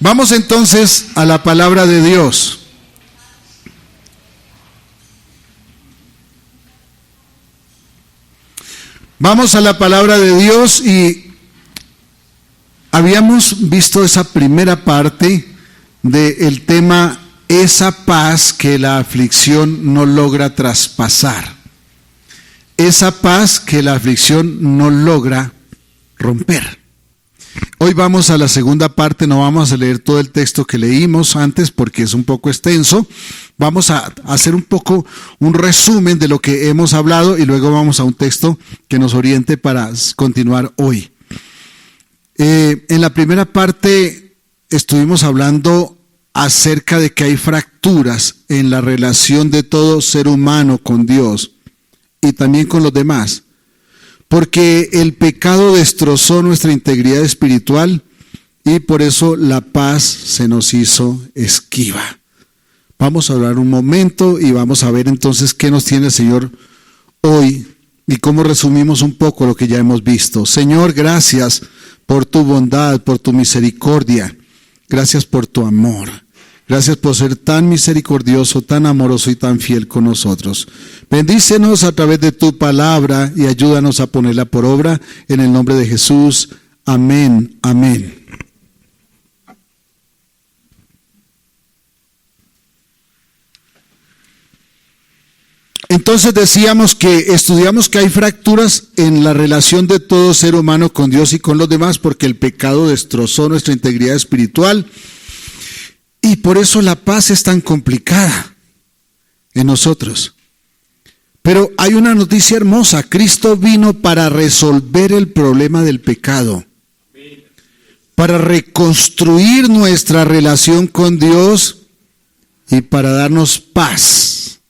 Vamos entonces a la palabra de Dios. Vamos a la palabra de Dios y habíamos visto esa primera parte del tema, esa paz que la aflicción no logra traspasar. Esa paz que la aflicción no logra romper. Hoy vamos a la segunda parte, no vamos a leer todo el texto que leímos antes porque es un poco extenso. Vamos a hacer un poco un resumen de lo que hemos hablado y luego vamos a un texto que nos oriente para continuar hoy. En la primera parte estuvimos hablando acerca de que hay fracturas en la relación de todo ser humano con Dios y también con los demás. Porque el pecado destrozó nuestra integridad espiritual y por eso la paz se nos hizo esquiva. Vamos a hablar un momento y vamos a ver entonces qué nos tiene el Señor hoy y cómo resumimos un poco lo que ya hemos visto. Señor, gracias por tu bondad, por tu misericordia. Gracias por tu amor. Gracias por ser tan misericordioso, tan amoroso y tan fiel con nosotros. Bendícenos a través de tu palabra y ayúdanos a ponerla por obra en el nombre de Jesús. Amén, amén. Entonces estudiamos que hay fracturas en la relación de todo ser humano con Dios y con los demás porque el pecado destrozó nuestra integridad espiritual. Y por eso la paz es tan complicada en nosotros. Pero hay una noticia hermosa. Cristo vino para resolver el problema del pecado. Para reconstruir nuestra relación con Dios y para darnos paz.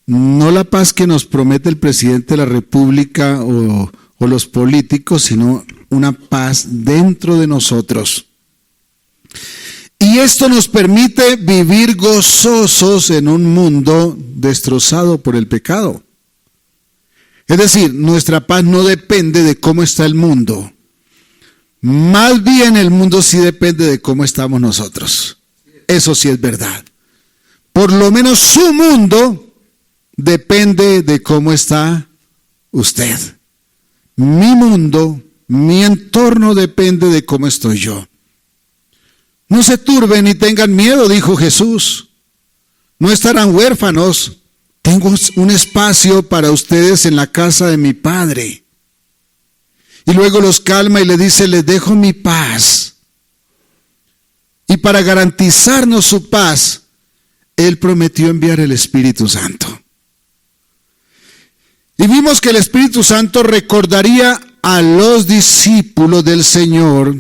No la paz que nos promete el presidente de la República o los políticos, sino una paz dentro de nosotros. Y esto nos permite vivir gozosos en un mundo destrozado por el pecado. Es decir, nuestra paz no depende de cómo está el mundo. Más bien el mundo sí depende de cómo estamos nosotros. Eso sí es verdad. Por lo menos su mundo depende de cómo está usted. Mi mundo, mi entorno depende de cómo estoy yo. No se turben ni tengan miedo, dijo Jesús. No estarán huérfanos. Tengo un espacio para ustedes en la casa de mi Padre. Y luego los calma y le dice, les dejo mi paz. Y para garantizarnos su paz, Él prometió enviar el Espíritu Santo. Y vimos que el Espíritu Santo recordaría a los discípulos del Señor,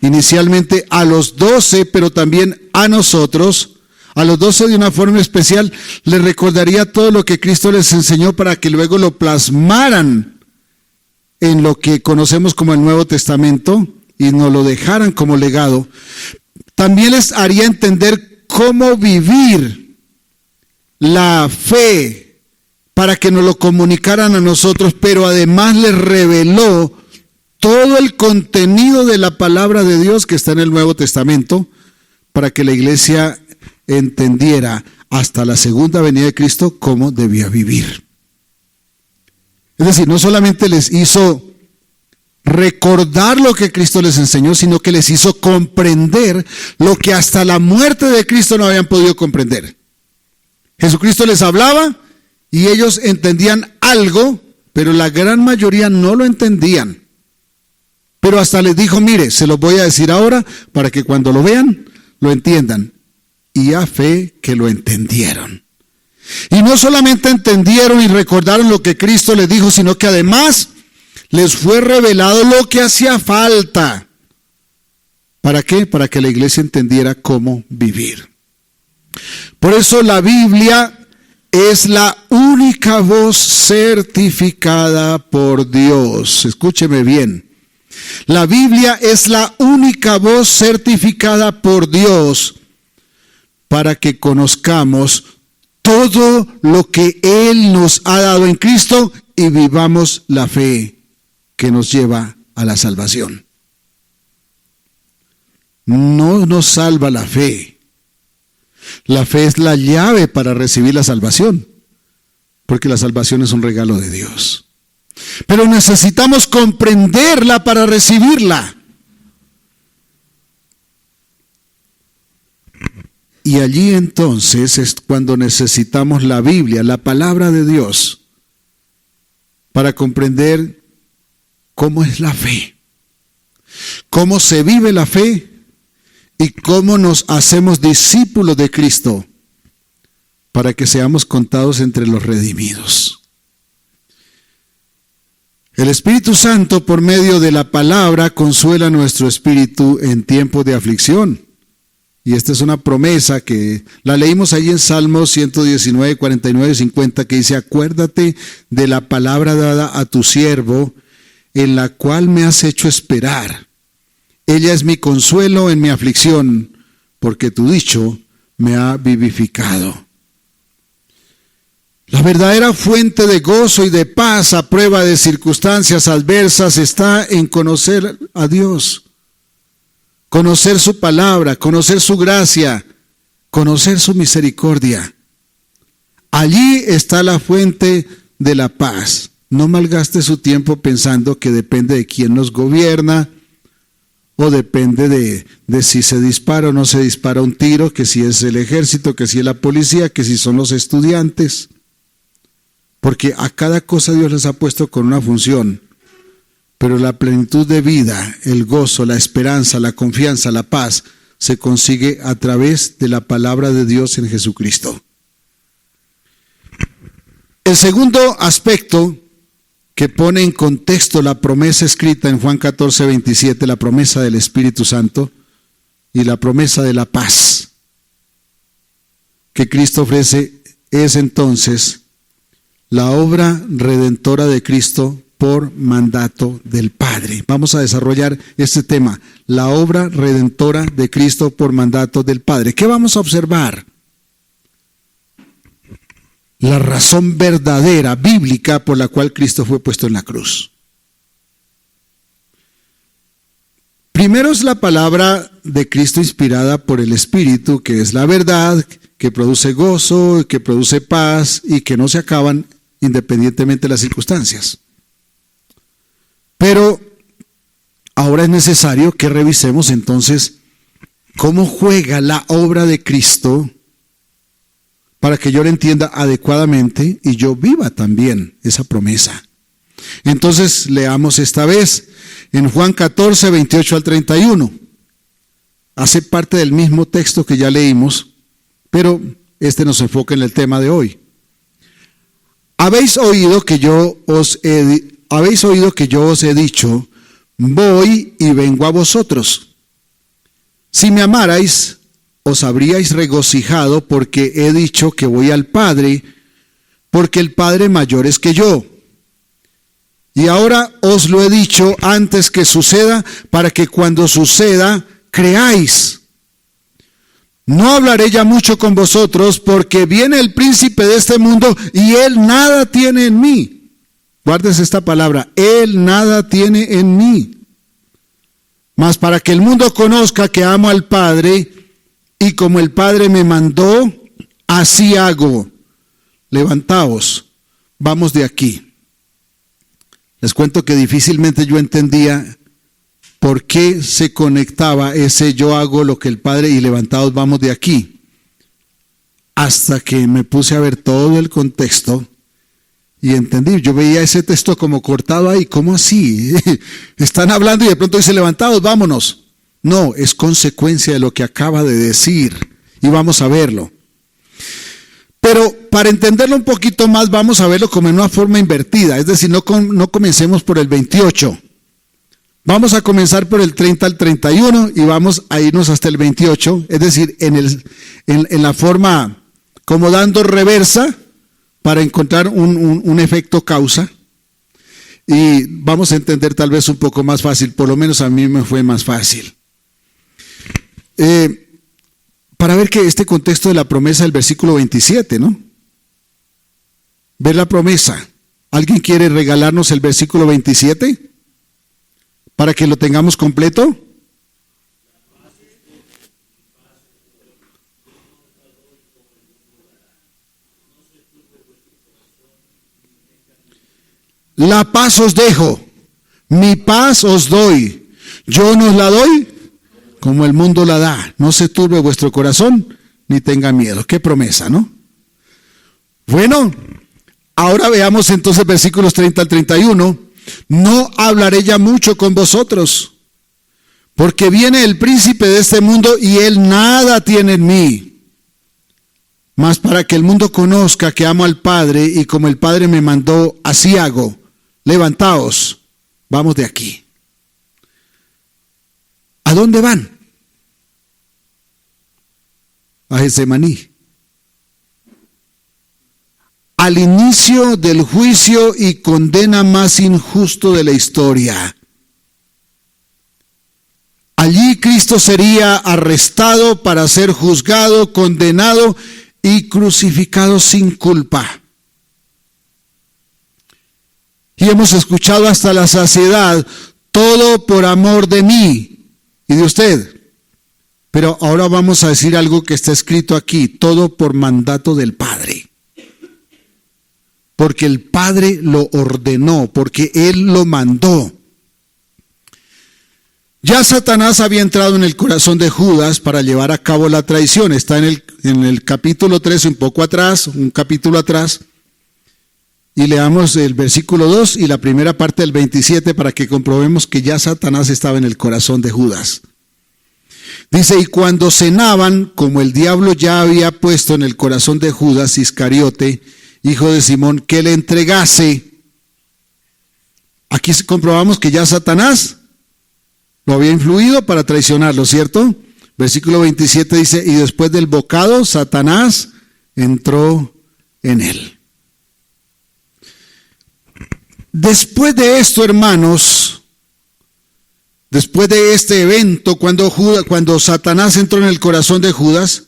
inicialmente a los 12, pero también a nosotros, a los 12 de una forma especial, les recordaría todo lo que Cristo les enseñó para que luego lo plasmaran en lo que conocemos como el Nuevo Testamento y nos lo dejaran como legado. También les haría entender cómo vivir la fe para que nos lo comunicaran a nosotros, pero además les reveló todo el contenido de la palabra de Dios que está en el Nuevo Testamento para que la iglesia entendiera hasta la segunda venida de Cristo cómo debía vivir. Es decir, no solamente les hizo recordar lo que Cristo les enseñó, sino que les hizo comprender lo que hasta la muerte de Cristo no habían podido comprender. Jesucristo les hablaba y ellos entendían algo, pero la gran mayoría no lo entendían. Pero hasta les dijo, mire, se los voy a decir ahora para que cuando lo vean, lo entiendan. Y a fe que lo entendieron. Y no solamente entendieron y recordaron lo que Cristo les dijo, sino que además les fue revelado lo que hacía falta. ¿Para qué? Para que la iglesia entendiera cómo vivir. Por eso la Biblia es la única voz certificada por Dios. Escúcheme bien. La Biblia es la única voz certificada por Dios para que conozcamos todo lo que Él nos ha dado en Cristo y vivamos la fe que nos lleva a la salvación. no nos salva la fe. La fe es la llave para recibir la salvación, porque la salvación es un regalo de Dios. Pero necesitamos comprenderla para recibirla. Y allí entonces es cuando necesitamos la Biblia, la palabra de Dios, para comprender cómo es la fe, cómo se vive la fe y cómo nos hacemos discípulos de Cristo para que seamos contados entre los redimidos. El Espíritu Santo, por medio de la palabra, consuela nuestro espíritu en tiempos de aflicción. Y esta es una promesa que la leímos ahí en Salmos 119, 49 y 50, que dice: acuérdate de la palabra dada a tu siervo, en la cual me has hecho esperar. Ella es mi consuelo en mi aflicción, porque tu dicho me ha vivificado. La verdadera fuente de gozo y de paz a prueba de circunstancias adversas está en conocer a Dios. Conocer su palabra, conocer su gracia, conocer su misericordia. Allí está la fuente de la paz. No malgaste su tiempo pensando que depende de quién nos gobierna, o depende de si se dispara o no se dispara un tiro, que si es el ejército, que si es la policía, que si son los estudiantes. Porque a cada cosa Dios les ha puesto con una función. Pero la plenitud de vida, el gozo, la esperanza, la confianza, la paz, se consigue a través de la palabra de Dios en Jesucristo. El segundo aspecto que pone en contexto la promesa escrita en Juan 14, 27, la promesa del Espíritu Santo y la promesa de la paz que Cristo ofrece, es entonces la obra redentora de Cristo por mandato del Padre. Vamos a desarrollar este tema, la obra redentora de Cristo por mandato del Padre. ¿Qué vamos a observar? La razón verdadera, bíblica, por la cual Cristo fue puesto en la cruz. Primero es la palabra de Cristo inspirada por el Espíritu, que es la verdad, que produce gozo, que produce paz y que no se acaban independientemente de las circunstancias. Pero ahora es necesario que revisemos entonces cómo juega la obra de Cristo para que yo la entienda adecuadamente y yo viva también esa promesa. Entonces leamos esta vez en Juan 14, 28 al 31. Hace parte del mismo texto que ya leímos, pero este nos enfoca en el tema de hoy. Habéis oído que yo os he dicho, voy y vengo a vosotros. Si me amarais, os habríais regocijado porque he dicho que voy al Padre, porque el Padre mayor es que yo. Y ahora os lo he dicho antes que suceda, para que cuando suceda, creáis. No hablaré ya mucho con vosotros, porque viene el príncipe de este mundo y él nada tiene en mí. Guárdese esta palabra, él nada tiene en mí. Mas para que el mundo conozca que amo al Padre, y como el Padre me mandó, así hago. Levantaos, vamos de aquí. Les cuento que difícilmente yo entendía por qué se conectaba ese yo hago lo que el Padre y levantaos, vamos de aquí. Hasta que me puse a ver todo el contexto y entendí. Yo veía ese texto como cortado ahí. ¿Cómo así? Están hablando y de pronto dice levantaos, vámonos. No, es consecuencia de lo que acaba de decir y vamos a verlo. Pero para entenderlo un poquito más vamos a verlo como en una forma invertida, es decir, no comencemos por el 28. Vamos a comenzar por el 30 al 31 y vamos a irnos hasta el 28, es decir, en la forma como dando reversa para encontrar un efecto causa. Y vamos a entender tal vez un poco más fácil, por lo menos a mí me fue más fácil. Para ver que este contexto de la promesa del versículo 27, ¿no? Ver la promesa. ¿Alguien quiere regalarnos el versículo 27? Para que lo tengamos completo. la paz os dejo, mi paz os doy. Yo no os la doy como el mundo la da. No se turbe vuestro corazón, ni tenga miedo. Qué promesa, ¿no? Bueno, ahora veamos entonces versículos 30 al 31. No hablaré ya mucho con vosotros, porque viene el príncipe de este mundo y él nada tiene en mí. Mas para que el mundo conozca que amo al Padre y como el Padre me mandó, así hago. Levantaos, vamos de aquí. ¿A dónde van? A Getsemaní. Al inicio del juicio y condena más injusto de la historia. Allí Cristo sería arrestado para ser juzgado, condenado y crucificado sin culpa. Y hemos escuchado hasta la saciedad, todo por amor de mí y de usted. Pero ahora vamos a decir algo que está escrito aquí, todo por mandato del Padre. Porque el Padre lo ordenó, porque Él lo mandó. Ya Satanás había entrado en el corazón de Judas para llevar a cabo la traición. Está en el capítulo 3, un poco atrás, un capítulo atrás. Y leamos el versículo 2 y la primera parte del 27 para que comprobemos que ya Satanás estaba en el corazón de Judas. Dice, y cuando cenaban, como el diablo ya había puesto en el corazón de Judas Iscariote, hijo de Simón, que le entregase. Aquí comprobamos que ya Satanás lo había influido para traicionarlo, ¿cierto? Versículo 27 dice, y después del bocado, Satanás entró en él. Después de esto, hermanos, después de este evento, cuando Satanás entró en el corazón de Judas,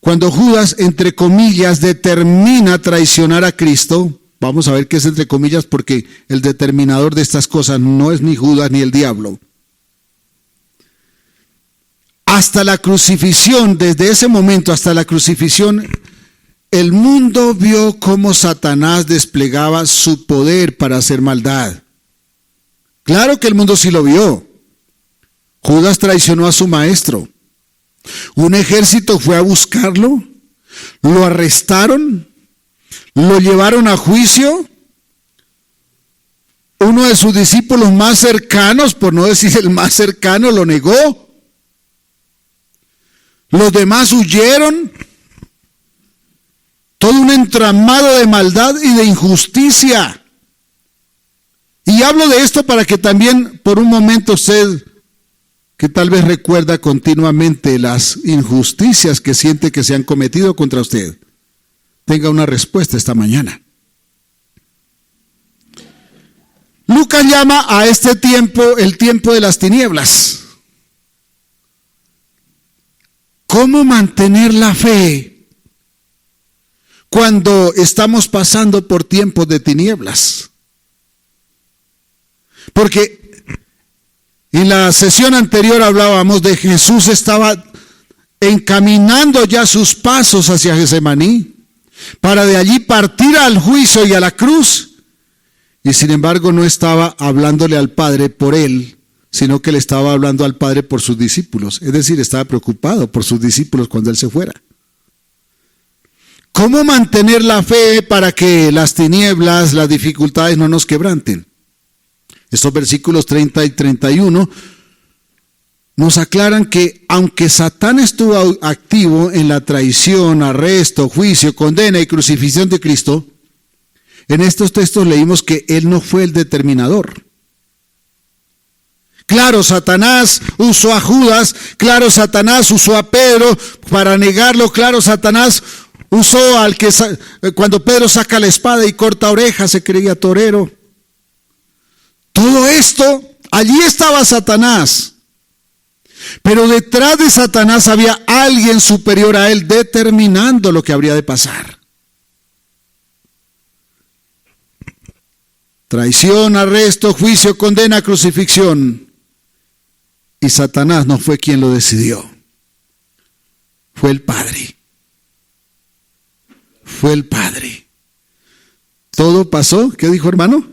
cuando Judas, entre comillas, determina traicionar a Cristo, vamos a ver qué es entre comillas, porque el determinador de estas cosas no es ni Judas ni el diablo. Hasta la crucifixión, desde ese momento hasta la crucifixión, el mundo vio cómo Satanás desplegaba su poder para hacer maldad. Claro que el mundo sí lo vio. Judas traicionó a su maestro. Un ejército fue a buscarlo, lo arrestaron, lo llevaron a juicio. Uno de sus discípulos más cercanos, por no decir el más cercano, lo negó. Los demás huyeron. Todo un entramado de maldad y de injusticia. Y hablo de esto para que también por un momento usted, que tal vez recuerda continuamente las injusticias que siente que se han cometido contra usted, tenga una respuesta esta mañana. Lucas llama a este tiempo el tiempo de las tinieblas. ¿Cómo mantener la fe cuando estamos pasando por tiempos de tinieblas? Porque en la sesión anterior hablábamos de Jesús estaba encaminando ya sus pasos hacia Getsemaní para de allí partir al juicio y a la cruz, y sin embargo no estaba hablándole al Padre por él, sino que le estaba hablando al Padre por sus discípulos. Es decir, estaba preocupado por sus discípulos cuando él se fuera. ¿Cómo mantener la fe para que las tinieblas, las dificultades no nos quebranten? Estos versículos 30 y 31 nos aclaran que aunque Satán estuvo activo en la traición, arresto, juicio, condena y crucifixión de Cristo, en estos textos leímos que él no fue el determinador. Claro, Satanás usó a Judas, claro, Satanás usó a Pedro para negarlo, claro, Satanás usó al que cuando Pedro saca la espada y corta orejas, se creía torero. Todo esto, allí estaba Satanás. Pero detrás de Satanás había alguien superior a él determinando lo que habría de pasar. Traición, arresto, juicio, condena, crucifixión. Y Satanás no fue quien lo decidió. Fue el Padre. Fue el Padre. Todo pasó, ¿qué dijo, hermano?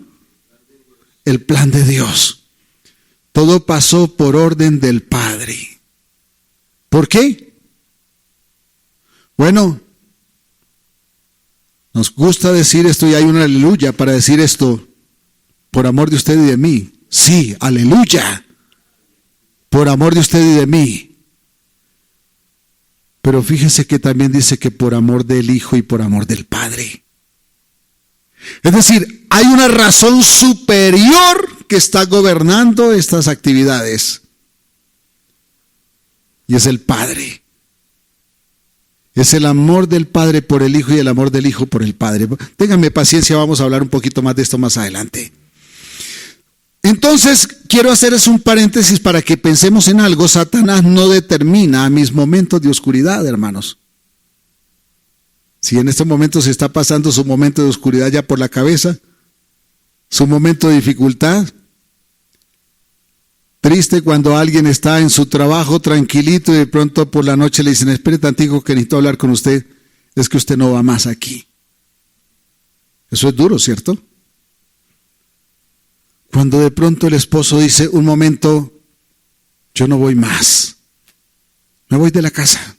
El plan de Dios. Todo pasó por orden del Padre. ¿Por qué? Bueno, nos gusta decir esto y hay una aleluya para decir esto. Por amor de usted y de mí. Sí, aleluya. Por amor de usted y de mí. Pero fíjese que también dice que por amor del Hijo y por amor del Padre. Es decir, hay una razón superior que está gobernando estas actividades. Y es el Padre. Es el amor del Padre por el Hijo y el amor del Hijo por el Padre. Ténganme paciencia, vamos a hablar un poquito más de esto más adelante. Entonces, quiero hacerles un paréntesis para que pensemos en algo. Satanás no determina mis momentos de oscuridad, hermanos. Si en este momento se está pasando su momento de oscuridad ya por la cabeza, su momento de dificultad, triste cuando alguien está en su trabajo tranquilito y de pronto por la noche le dicen, espere tantito que necesito hablar con usted, es que usted no va más aquí. Eso es duro, ¿cierto? Cuando de pronto el esposo dice, un momento, yo no voy más, me voy de la casa.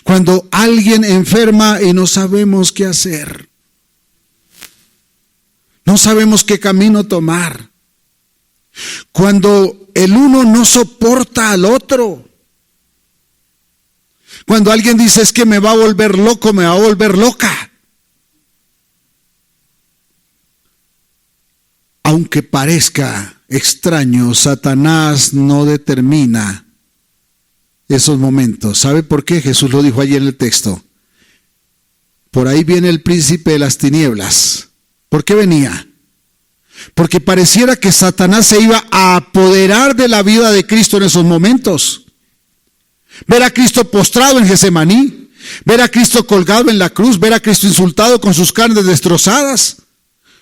Cuando alguien enferma y no sabemos qué hacer, no sabemos qué camino tomar. Cuando el uno no soporta al otro. Cuando alguien dice es que me va a volver loco, me va a volver loca. Aunque parezca extraño, Satanás no determina esos momentos. ¿Sabe por qué? Jesús lo dijo allí en el texto. Por ahí viene el príncipe de las tinieblas. ¿Por qué venía? Porque pareciera que Satanás se iba a apoderar de la vida de Cristo en esos momentos. Ver a Cristo postrado en Getsemaní, ver a Cristo colgado en la cruz, ver a Cristo insultado con sus carnes destrozadas,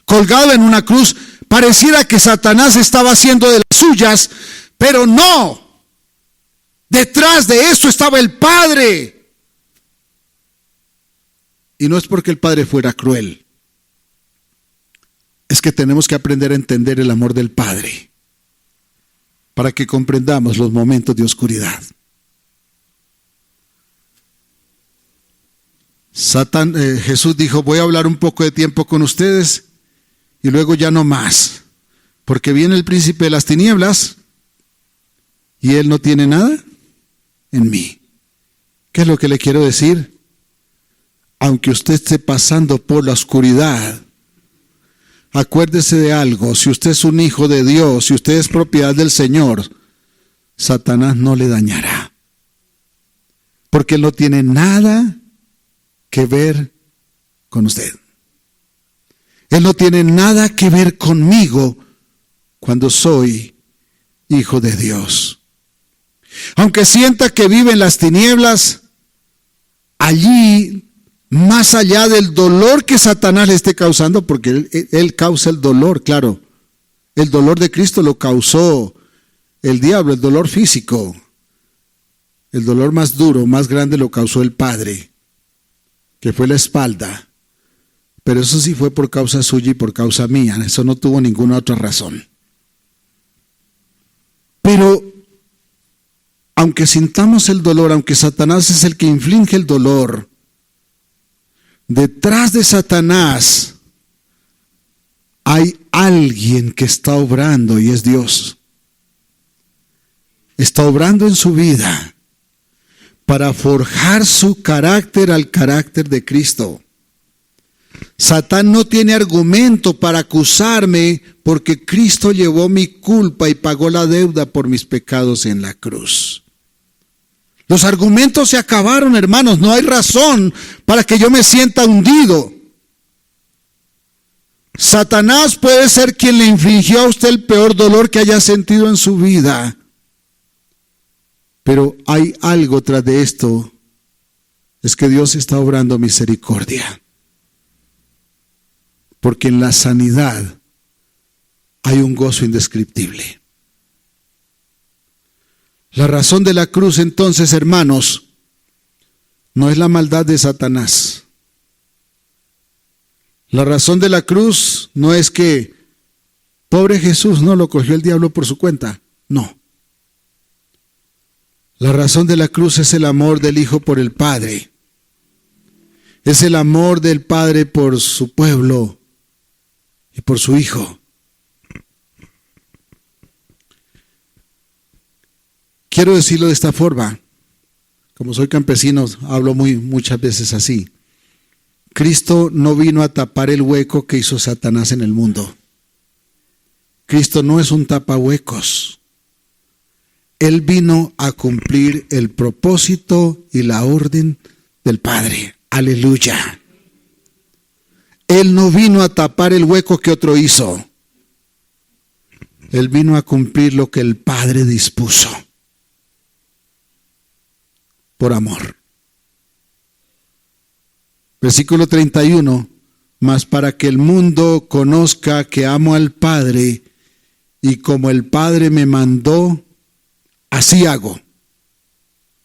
colgado en una cruz. Pareciera que Satanás estaba haciendo de las suyas, pero no. Detrás de eso estaba el Padre. Y no es porque el Padre fuera cruel. Es que tenemos que aprender a entender el amor del Padre para que comprendamos los momentos de oscuridad. Jesús dijo, voy a hablar un poco de tiempo con ustedes y luego ya no más, porque viene el príncipe de las tinieblas y él no tiene nada en mí. ¿Qué es lo que le quiero decir? Aunque usted esté pasando por la oscuridad, acuérdese de algo, si usted es un hijo de Dios, si usted es propiedad del Señor, Satanás no le dañará. Porque él no tiene nada que ver con usted. Él no tiene nada que ver conmigo cuando soy hijo de Dios. Aunque sienta que vive en las tinieblas, allí, más allá del dolor que Satanás le esté causando, porque él causa el dolor, claro. El dolor de Cristo lo causó el diablo, el dolor físico. El dolor más duro, más grande lo causó el Padre, que fue la espalda. Pero eso sí fue por causa suya y por causa mía. Eso no tuvo ninguna otra razón. Pero, aunque sintamos el dolor, aunque Satanás es el que inflige el dolor, detrás de Satanás hay alguien que está obrando y es Dios. Está obrando en su vida para forjar su carácter al carácter de Cristo. Satán no tiene argumento para acusarme porque Cristo llevó mi culpa y pagó la deuda por mis pecados en la cruz. Los argumentos se acabaron, hermanos. No hay razón para que yo me sienta hundido. Satanás puede ser quien le infligió a usted el peor dolor que haya sentido en su vida. Pero hay algo tras de esto. Es que Dios está obrando misericordia. Porque en la sanidad hay un gozo indescriptible. La razón de la cruz entonces, hermanos, no es la maldad de Satanás. La razón de la cruz no es que pobre Jesús no lo cogió el diablo por su cuenta. No. La razón de la cruz es el amor del Hijo por el Padre. Es el amor del Padre por su pueblo y por su Hijo. Quiero decirlo de esta forma. Como soy campesino, hablo muchas veces así. Cristo no vino a tapar el hueco que hizo Satanás en el mundo. Cristo no es un tapahuecos. Él vino a cumplir el propósito y la orden del Padre. Aleluya. Él no vino a tapar el hueco que otro hizo. Él vino a cumplir lo que el Padre dispuso. Por amor. Versículo 31. Mas para que el mundo conozca que amo al Padre, y como el Padre me mandó, así hago.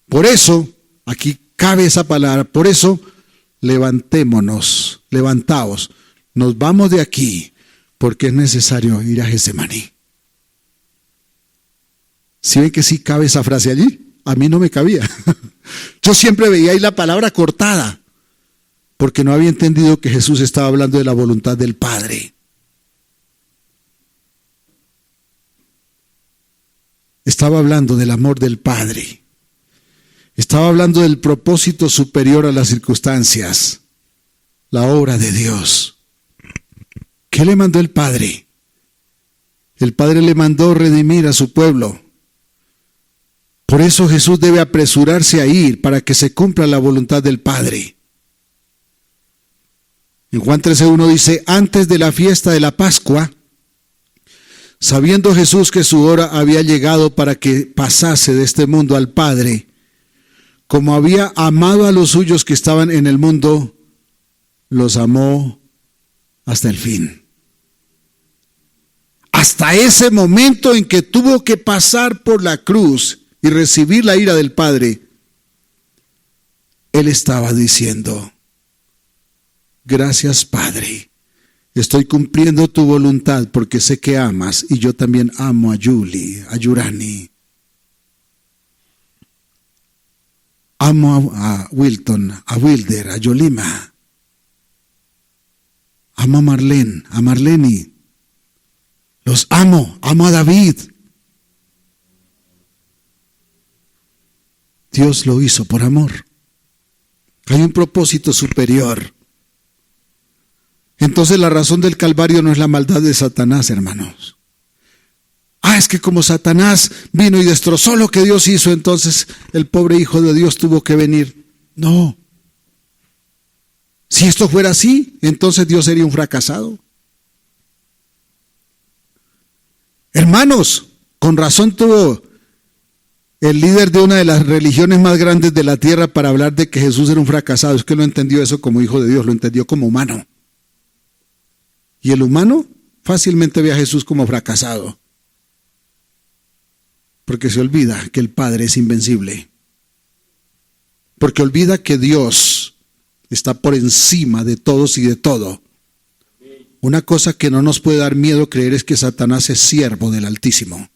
Por eso, aquí cabe esa palabra, por eso, levantémonos, levantaos, nos vamos de aquí, porque es necesario ir a Getsemaní. ¿Sí ven que sí cabe esa frase allí? A mí no me cabía. Yo siempre veía ahí la palabra cortada, porque no había entendido que Jesús estaba hablando de la voluntad del Padre. Estaba hablando del amor del Padre. Estaba hablando del propósito superior a las circunstancias, la obra de Dios. ¿Qué le mandó el Padre? El Padre le mandó redimir a su pueblo. Por eso Jesús debe apresurarse a ir para que se cumpla la voluntad del Padre. En Juan 13:1 dice, antes de la fiesta de la Pascua, sabiendo Jesús que su hora había llegado para que pasase de este mundo al Padre, como había amado a los suyos que estaban en el mundo, los amó hasta el fin. Hasta ese momento en que tuvo que pasar por la cruz y recibir la ira del Padre, Él estaba diciendo, gracias Padre, estoy cumpliendo tu voluntad porque sé que amas y yo también amo a Julie, a Yurani. Amo a Wilton, a Wilder, a Yolima. Amo a Marlene, a Marleni. Los amo a David. Dios lo hizo por amor. Hay un propósito superior. Entonces la razón del Calvario no es la maldad de Satanás, hermanos. Es que como Satanás vino y destrozó lo que Dios hizo, entonces el pobre Hijo de Dios tuvo que venir. No. Si esto fuera así, entonces Dios sería un fracasado. Hermanos, con razón tuvo el líder de una de las religiones más grandes de la tierra para hablar de que Jesús era un fracasado. Es que no entendió eso como Hijo de Dios, lo entendió como humano. Y el humano fácilmente ve a Jesús como fracasado, porque se olvida que el Padre es invencible, porque olvida que Dios está por encima de todos y de todo. Una cosa que no nos puede dar miedo creer es que Satanás es siervo del Altísimo.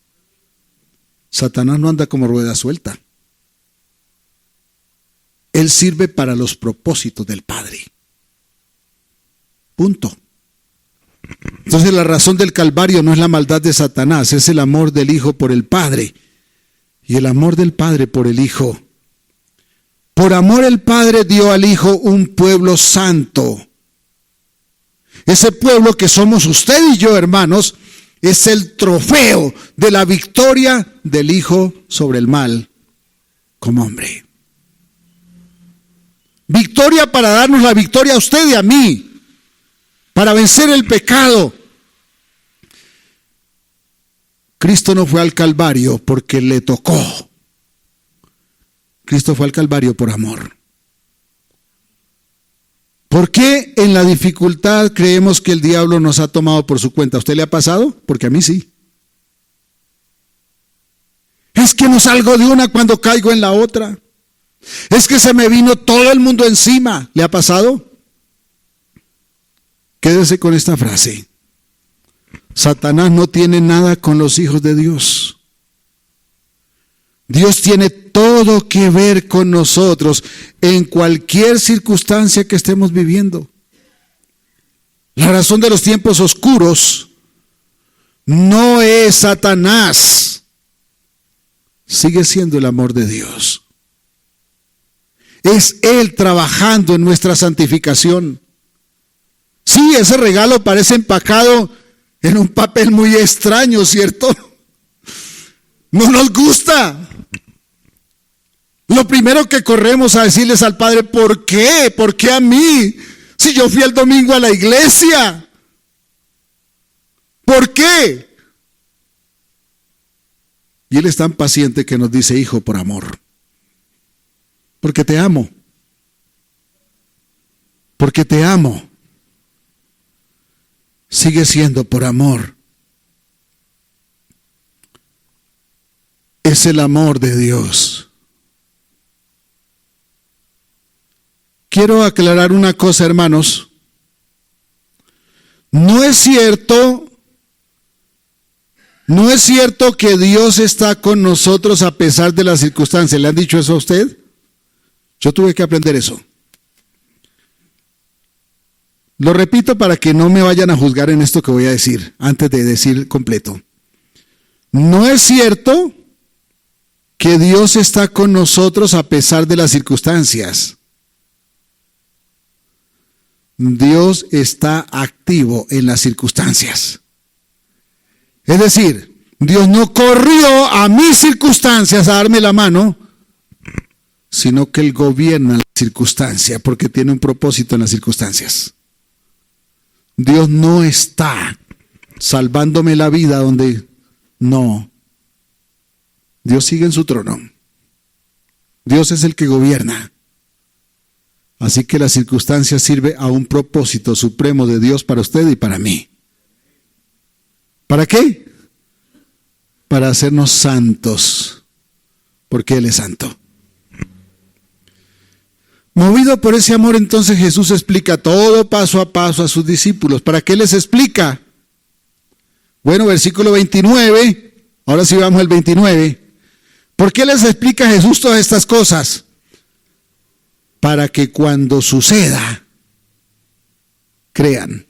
Satanás no anda como rueda suelta. Él sirve para los propósitos del Padre. Punto. Entonces la razón del Calvario no es la maldad de Satanás, es el amor del Hijo por el Padre y el amor del Padre por el Hijo. Por amor el Padre dio al Hijo un pueblo santo. Ese pueblo que somos usted y yo, hermanos, es el trofeo de la victoria del Hijo sobre el mal como hombre. Victoria para darnos la victoria a usted y a mí, para vencer el pecado. Cristo no fue al Calvario porque le tocó. Cristo fue al Calvario por amor. ¿Por qué en la dificultad creemos que el diablo nos ha tomado por su cuenta? ¿A usted le ha pasado? Porque a mí sí. Es que no salgo de una cuando caigo en la otra. Es que se me vino todo el mundo encima. ¿Le ha pasado? Quédese con esta frase. Satanás no tiene nada con los hijos de Dios. Dios tiene todo que ver con nosotros en cualquier circunstancia que estemos viviendo. La razón de los tiempos oscuros no es Satanás, sigue siendo el amor de Dios. Es Él trabajando en nuestra santificación. Sí, ese regalo parece empacado en un papel muy extraño, ¿cierto? No nos gusta. Lo primero que corremos a decirles al Padre, ¿por qué? ¿Por qué a mí? Si yo fui el domingo a la iglesia. ¿Por qué? Y Él es tan paciente que nos dice, hijo, por amor. Porque te amo. Porque te amo. Sigue siendo por amor. Es el amor de Dios. Quiero aclarar una cosa, hermanos. No es cierto que Dios está con nosotros a pesar de las circunstancias. ¿Le han dicho eso a usted? Yo tuve que aprender eso. Lo repito para que no me vayan a juzgar en esto que voy a decir, antes de decir completo. No es cierto que Dios está con nosotros a pesar de las circunstancias. Dios está activo en las circunstancias. Es decir, Dios no corrió a mis circunstancias a darme la mano, sino que Él gobierna la circunstancia porque tiene un propósito en las circunstancias. Dios no está salvándome la vida donde no. Dios sigue en su trono. Dios es el que gobierna. Así que la circunstancia sirve a un propósito supremo de Dios para usted y para mí. ¿Para qué? Para hacernos santos, porque Él es santo. Movido por ese amor, entonces Jesús explica todo paso a paso a sus discípulos. ¿Para qué les explica? Bueno, versículo 29, ahora sí vamos al 29. ¿Por qué les explica Jesús todas estas cosas? Para que cuando suceda, crean.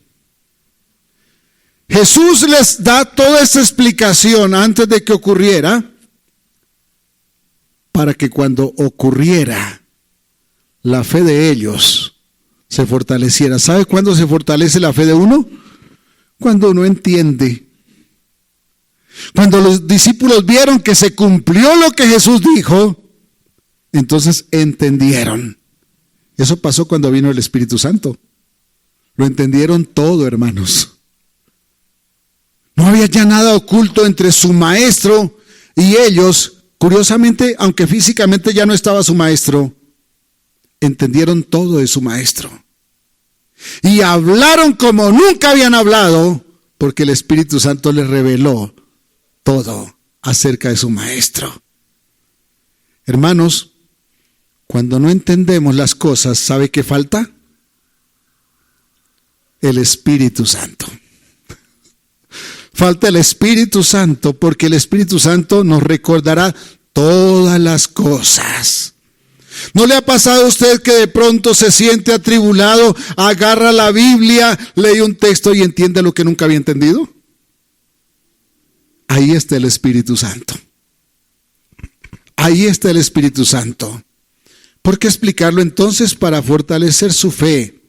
Jesús les da toda esta explicación antes de que ocurriera, para que cuando ocurriera, la fe de ellos se fortaleciera. ¿Sabe cuándo se fortalece la fe de uno? Cuando uno entiende. Cuando los discípulos vieron que se cumplió lo que Jesús dijo, entonces entendieron. Eso pasó cuando vino el Espíritu Santo. Lo entendieron todo, hermanos. No había ya nada oculto entre su maestro y ellos. Curiosamente, aunque físicamente ya no estaba su maestro, entendieron todo de su maestro. Y hablaron como nunca habían hablado, porque el Espíritu Santo les reveló todo acerca de su maestro. Hermanos, cuando no entendemos las cosas, ¿sabe qué falta? El Espíritu Santo. Falta el Espíritu Santo, porque el Espíritu Santo nos recordará todas las cosas. ¿No le ha pasado a usted que de pronto se siente atribulado, agarra la Biblia, lee un texto y entiende lo que nunca había entendido? Ahí está el Espíritu Santo. Ahí está el Espíritu Santo. ¿Por qué explicarlo entonces? Para fortalecer su fe.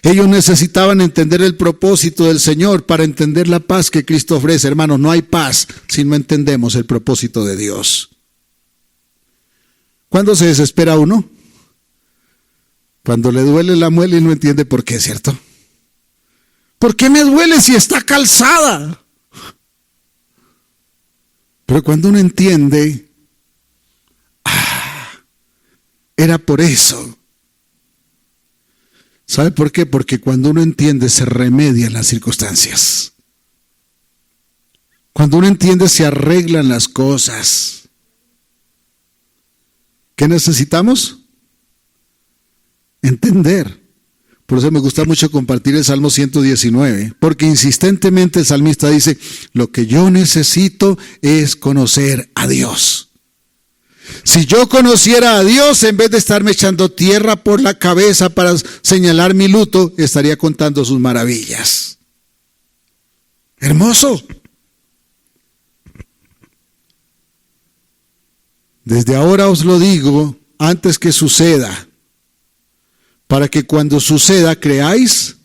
Ellos necesitaban entender el propósito del Señor para entender la paz que Cristo ofrece. Hermanos, no hay paz si no entendemos el propósito de Dios. ¿Cuándo se desespera uno? Cuando le duele la muela y no entiende por qué, ¿cierto? ¿Por qué me duele si está calzada? Pero cuando uno entiende, era por eso. ¿Sabe por qué? Porque cuando uno entiende se remedian las circunstancias. Cuando uno entiende se arreglan las cosas. ¿Qué necesitamos? Entender. Por eso me gusta mucho compartir el Salmo 119, porque insistentemente el salmista dice, lo que yo necesito es conocer a Dios. Si yo conociera a Dios, en vez de estarme echando tierra por la cabeza para señalar mi luto, estaría contando sus maravillas. Hermoso. Desde ahora os lo digo, antes que suceda, para que cuando suceda creáis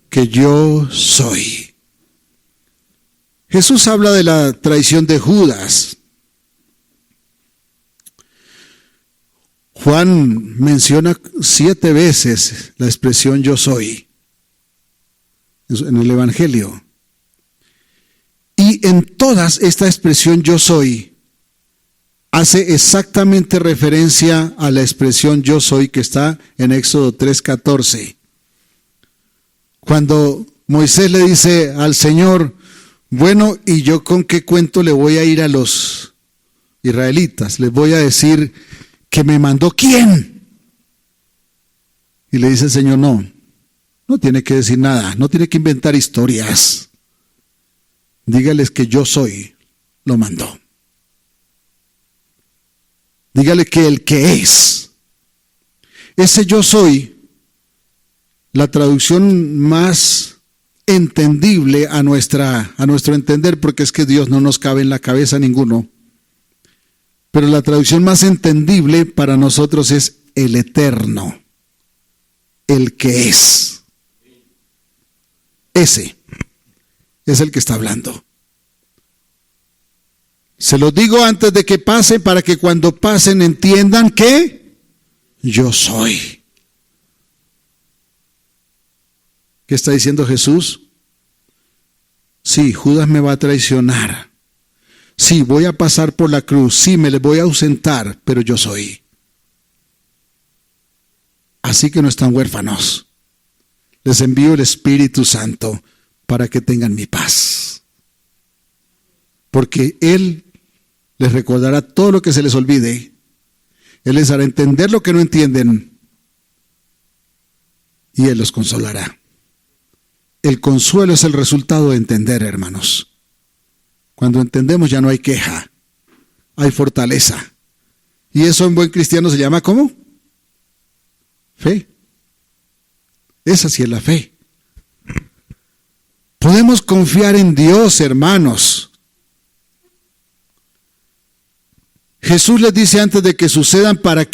que yo soy. Jesús habla de la traición de Judas. Juan menciona 7 veces la expresión yo soy en el Evangelio. Y en todas esta expresión yo soy hace exactamente referencia a la expresión yo soy que está en Éxodo 3:14. Cuando Moisés le dice al Señor, bueno, ¿y yo con qué cuento le voy a ir a los israelitas? Les voy a decir que me mandó ¿quién? Y le dice el Señor, no tiene que decir nada, no tiene que inventar historias. Dígales que yo soy, lo mandó. Dígale que el que es. Ese yo soy, la traducción más entendible a nuestro entender, porque es que Dios no nos cabe en la cabeza ninguno. Pero la traducción más entendible para nosotros es el eterno, el que es. Ese es el que está hablando. Se los digo antes de que pase, para que cuando pasen entiendan que yo soy. ¿Qué está diciendo Jesús? Sí, Judas me va a traicionar. Sí, voy a pasar por la cruz. Sí, me les voy a ausentar, pero yo soy. Así que no están huérfanos. Les envío el Espíritu Santo para que tengan mi paz. Porque Él les recordará todo lo que se les olvide. Él les hará entender lo que no entienden. Y Él los consolará. El consuelo es el resultado de entender, hermanos. Cuando entendemos ya no hay queja, hay fortaleza. Y eso en buen cristiano se llama ¿cómo? Fe. Esa sí es la fe. Podemos confiar en Dios, hermanos. Jesús les dice antes de que suceda para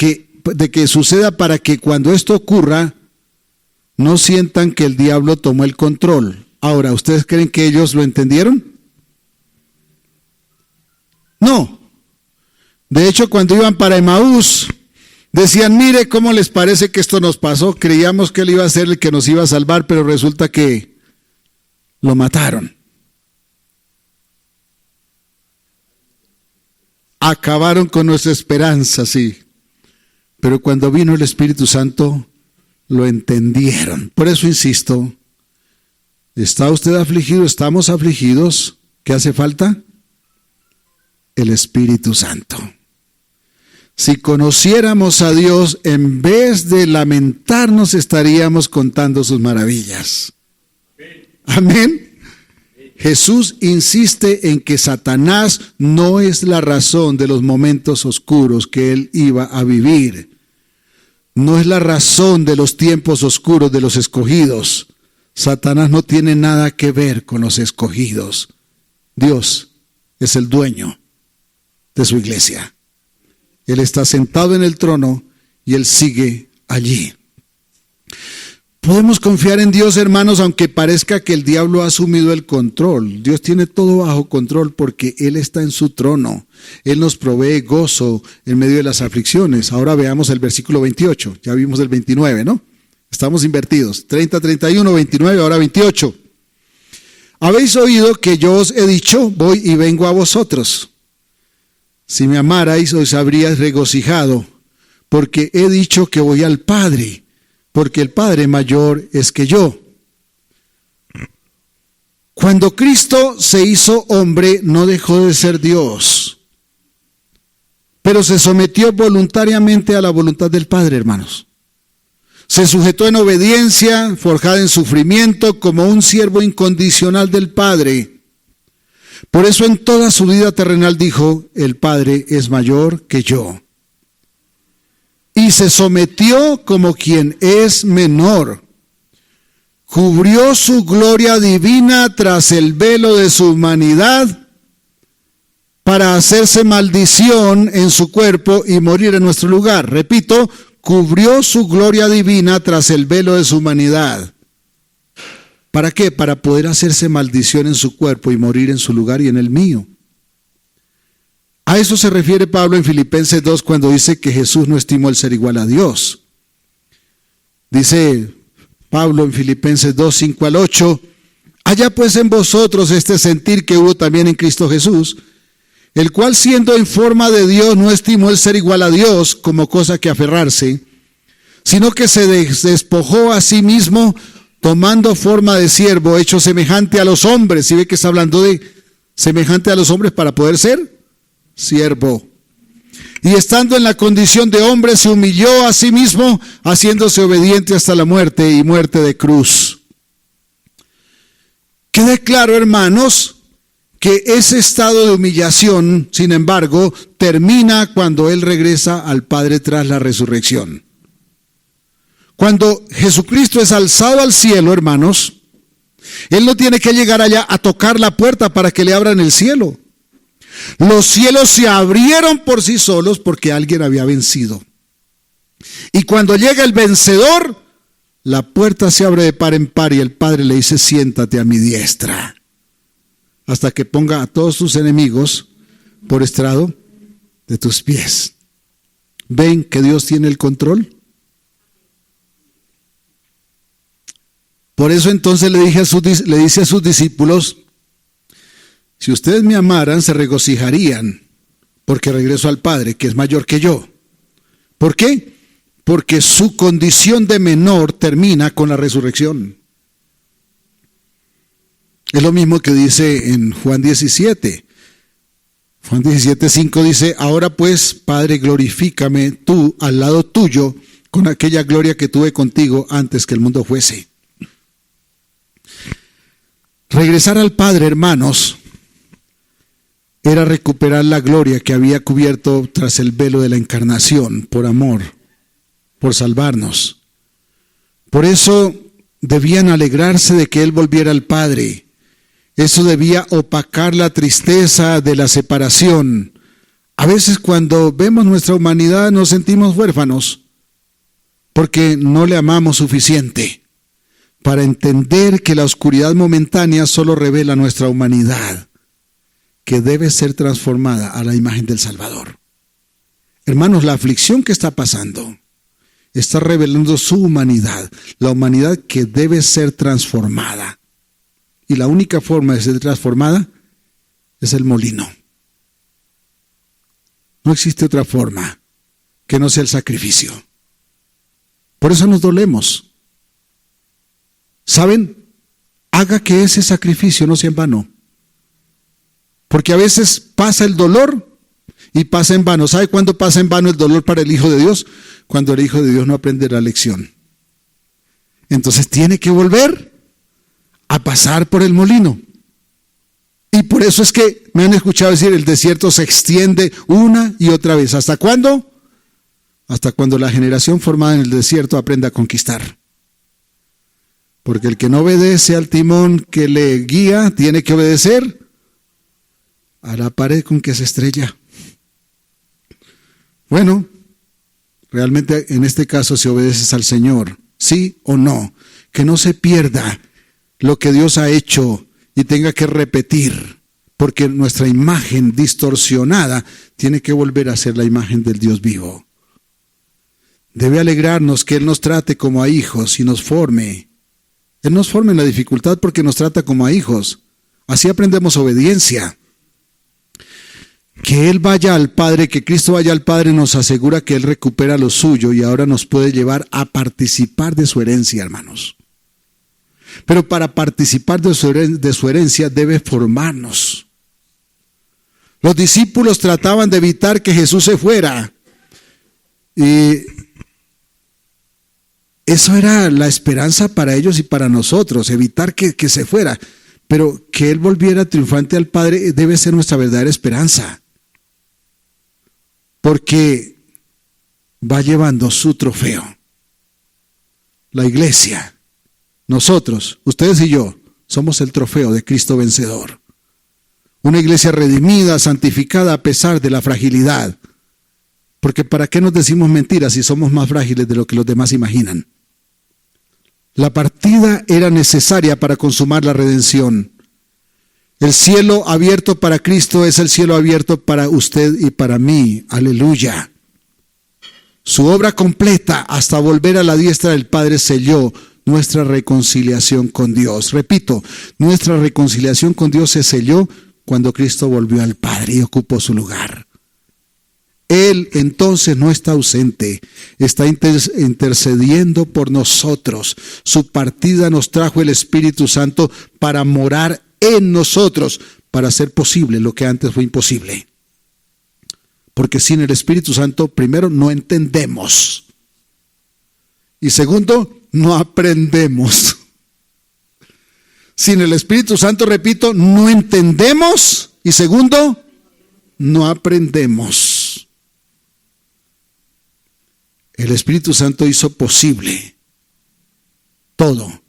que cuando esto ocurra, no sientan que el diablo tomó el control. Ahora, ¿ustedes creen que ellos lo entendieron? No. De hecho, cuando iban para Emaús, decían, mire cómo les parece que esto nos pasó. Creíamos que Él iba a ser el que nos iba a salvar, pero resulta que lo mataron. Acabaron con nuestra esperanza, sí. Pero cuando vino el Espíritu Santo, lo entendieron. Por eso insisto, ¿está usted afligido? ¿Estamos afligidos? ¿Qué hace falta? El Espíritu Santo. Si conociéramos a Dios, en vez de lamentarnos, estaríamos contando sus maravillas. Amén. Jesús insiste en que Satanás no es la razón de los momentos oscuros que él iba a vivir. No es la razón de los tiempos oscuros de los escogidos. Satanás no tiene nada que ver con los escogidos. Dios es el dueño de su iglesia. Él está sentado en el trono y Él sigue allí. Podemos confiar en Dios, hermanos, aunque parezca que el diablo ha asumido el control. Dios tiene todo bajo control porque Él está en su trono. Él nos provee gozo en medio de las aflicciones. Ahora veamos el versículo 28. Ya vimos el 29, ¿no? Estamos invertidos. 30, 31, 29, ahora 28. Habéis oído que yo os he dicho, voy y vengo a vosotros. Si me amarais, os habríais regocijado, porque he dicho que voy al Padre, porque el Padre mayor es que yo. Cuando Cristo se hizo hombre, no dejó de ser Dios, pero se sometió voluntariamente a la voluntad del Padre, hermanos. Se sujetó en obediencia, forjada en sufrimiento, como un siervo incondicional del Padre. Por eso en toda su vida terrenal dijo, el Padre es mayor que yo. Y se sometió como quien es menor. Cubrió su gloria divina tras el velo de su humanidad para hacerse maldición en su cuerpo y morir en nuestro lugar. Repito, cubrió su gloria divina tras el velo de su humanidad. ¿Para qué? Para poder hacerse maldición en su cuerpo y morir en su lugar y en el mío. A eso se refiere Pablo en Filipenses 2 cuando dice que Jesús no estimó el ser igual a Dios. Dice Pablo en Filipenses 2, 5 al 8, haya pues en vosotros este sentir que hubo también en Cristo Jesús, el cual siendo en forma de Dios no estimó el ser igual a Dios como cosa que aferrarse, sino que se despojó a sí mismo, tomando forma de siervo, hecho semejante a los hombres. ¿Sí ve que está hablando de semejante a los hombres para poder ser siervo? Y estando en la condición de hombre, se humilló a sí mismo, haciéndose obediente hasta la muerte y muerte de cruz. Quede claro, hermanos, que ese estado de humillación, sin embargo, termina cuando Él regresa al Padre tras la resurrección. Cuando Jesucristo es alzado al cielo, hermanos, Él no tiene que llegar allá a tocar la puerta para que le abran el cielo. Los cielos se abrieron por sí solos porque alguien había vencido. Y cuando llega el vencedor, la puerta se abre de par en par y el Padre le dice, siéntate a mi diestra, hasta que ponga a todos tus enemigos por estrado de tus pies. ¿Ven que Dios tiene el control? Por eso entonces le dice a sus discípulos, si ustedes me amaran, se regocijarían, porque regreso al Padre, que es mayor que yo. ¿Por qué? Porque su condición de menor termina con la resurrección. Es lo mismo que dice en Juan 17. Juan 17:5 dice, ahora pues, Padre, glorifícame tú al lado tuyo con aquella gloria que tuve contigo antes que el mundo fuese. Regresar al Padre, hermanos, era recuperar la gloria que había cubierto tras el velo de la encarnación, por amor, por salvarnos. Por eso debían alegrarse de que Él volviera al Padre. Eso debía opacar la tristeza de la separación. A veces cuando vemos nuestra humanidad nos sentimos huérfanos, porque no le amamos suficiente para entender que la oscuridad momentánea solo revela nuestra humanidad, que debe ser transformada a la imagen del Salvador. Hermanos, la aflicción que está pasando está revelando su humanidad, la humanidad que debe ser transformada. Y la única forma de ser transformada es el molino. No existe otra forma que no sea el sacrificio. Por eso nos dolemos. ¿Saben? Haga que ese sacrificio no sea en vano. Porque a veces pasa el dolor y pasa en vano. ¿Sabe cuándo pasa en vano el dolor para el Hijo de Dios? Cuando el Hijo de Dios no aprende la lección. Entonces tiene que volver a pasar por el molino. Y por eso es que me han escuchado decir, el desierto se extiende una y otra vez. ¿Hasta cuándo? Hasta cuando la generación formada en el desierto aprenda a conquistar. Porque el que no obedece al timón que le guía, tiene que obedecer a la pared con que se estrella. Bueno, realmente en este caso si obedeces al Señor, sí o no, que no se pierda lo que Dios ha hecho y tenga que repetir, porque nuestra imagen distorsionada tiene que volver a ser la imagen del Dios vivo. Debe alegrarnos que Él nos trate como a hijos y nos forme. Él nos forma en la dificultad porque nos trata como a hijos. Así aprendemos obediencia. Que Él vaya al Padre, que Cristo vaya al Padre nos asegura que Él recupera lo suyo y ahora nos puede llevar a participar de su herencia, hermanos. Pero para participar de su herencia debe formarnos. Los discípulos trataban de evitar que Jesús se fuera. Y Eso era la esperanza para ellos y para nosotros, evitar que se fuera. Pero que Él volviera triunfante al Padre debe ser nuestra verdadera esperanza. Porque va llevando su trofeo. La iglesia, nosotros, ustedes y yo, somos el trofeo de Cristo vencedor. Una iglesia redimida, santificada a pesar de la fragilidad. Porque ¿para qué nos decimos mentiras si somos más frágiles de lo que los demás imaginan? La partida era necesaria para consumar la redención. El cielo abierto para Cristo es el cielo abierto para usted y para mí. Aleluya. Su obra completa hasta volver a la diestra del Padre selló nuestra reconciliación con Dios. Repito, nuestra reconciliación con Dios se selló cuando Cristo volvió al Padre y ocupó su lugar. Él entonces no está ausente, está intercediendo por nosotros. Su partida nos trajo el Espíritu Santo para morar en nosotros, para hacer posible lo que antes fue imposible. Porque sin el Espíritu Santo, primero, no entendemos. Y segundo, no aprendemos. Sin el Espíritu Santo, repito, no entendemos. Y segundo, no aprendemos. El Espíritu Santo hizo posible todo.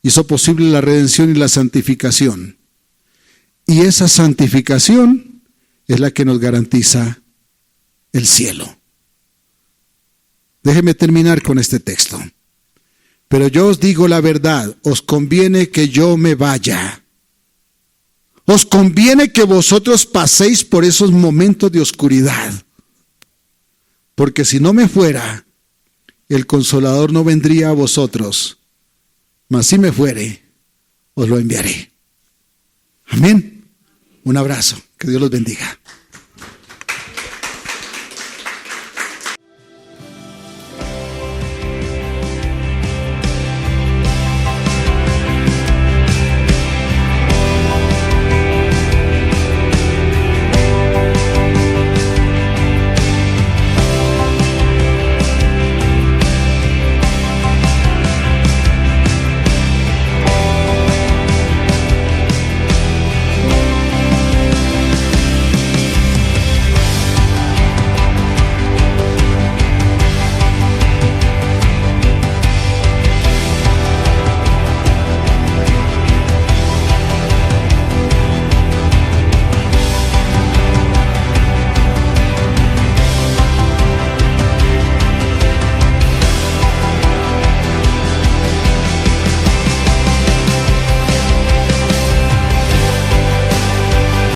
Hizo posible la redención y la santificación. Y esa santificación es la que nos garantiza el cielo. Déjeme terminar con este texto. Pero yo os digo la verdad, os conviene que yo me vaya. Os conviene que vosotros paséis por esos momentos de oscuridad. Porque si no me fuera, el Consolador no vendría a vosotros. Mas si me fuere, os lo enviaré. Amén. Un abrazo. Que Dios los bendiga.